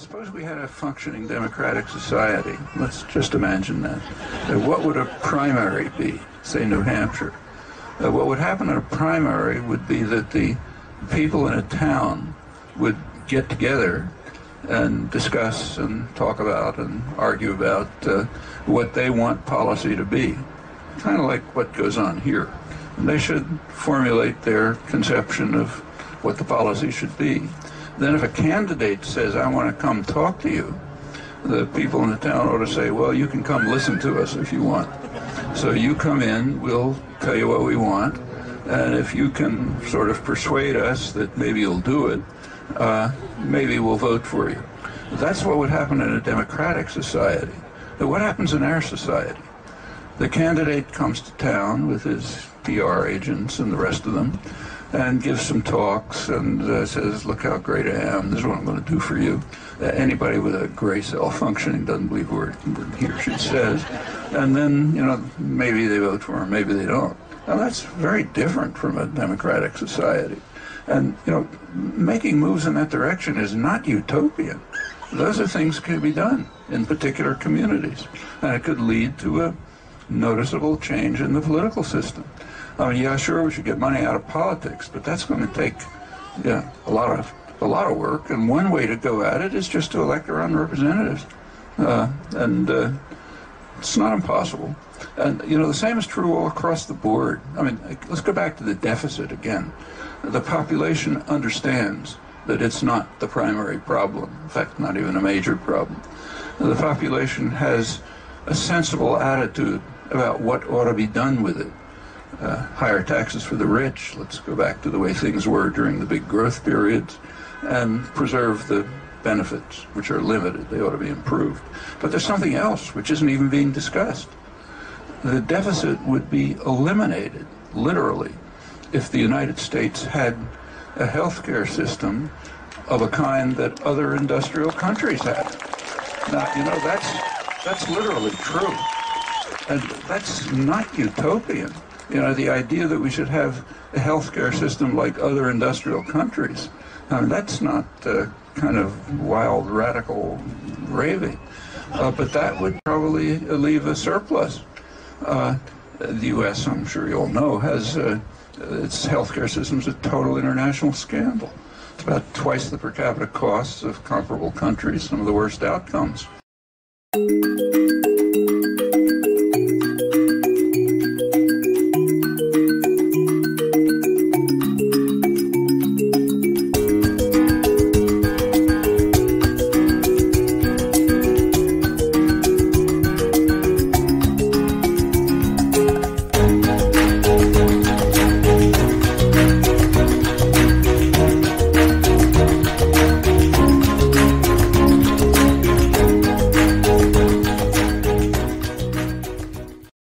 Suppose we had a functioning democratic society. Let's just imagine that. What would a primary be, say New Hampshire? What would happen in a primary would be that the people in a town would get together and discuss and talk about and argue about what they want policy to be. Kind of like what goes on here. And they should formulate their conception of what the policy should be. Then if a candidate says, I want to come talk to you, the people in the town ought to say, well, you can come listen to us if you want. So you come in, we'll tell you what we want, and if you can sort of persuade us that maybe you'll do it, maybe we'll vote for you. That's what would happen in a democratic society. But what happens in our society? The candidate comes to town with his PR agents and the rest of them, and gives some talks and says, look how great I am, this is what I'm going to do for you. Anybody with a gray cell functioning doesn't believe what he or she says. And then, maybe they vote for him, maybe they don't. Now that's very different from a democratic society. And, making moves in that direction is not utopian. Those are things that can be done in particular communities. And it could lead to a noticeable change in the political system. I mean, yeah, sure, we should get money out of politics, but that's going to take, a lot of work. And one way to go at it is just to elect our own representatives, and it's not impossible. And the same is true all across the board. I mean, let's go back to the deficit again. The population understands that it's not the primary problem. In fact, not even a major problem. The population has a sensible attitude about what ought to be done with it. Higher taxes for the rich, let's go back to the way things were during the big growth periods, and preserve the benefits, which are limited. They ought to be improved. But there's something else which isn't even being discussed. The deficit would be eliminated, literally, if the United States had a healthcare system of a kind that other industrial countries have. Now, that's literally true. And that's not utopian. The idea that we should have a healthcare system like other industrial countries, that's not kind of wild, radical raving. But that would probably leave a surplus. The U.S., I'm sure you all know, has its healthcare system's a total international scandal. It's about twice the per capita costs of comparable countries, some of the worst outcomes.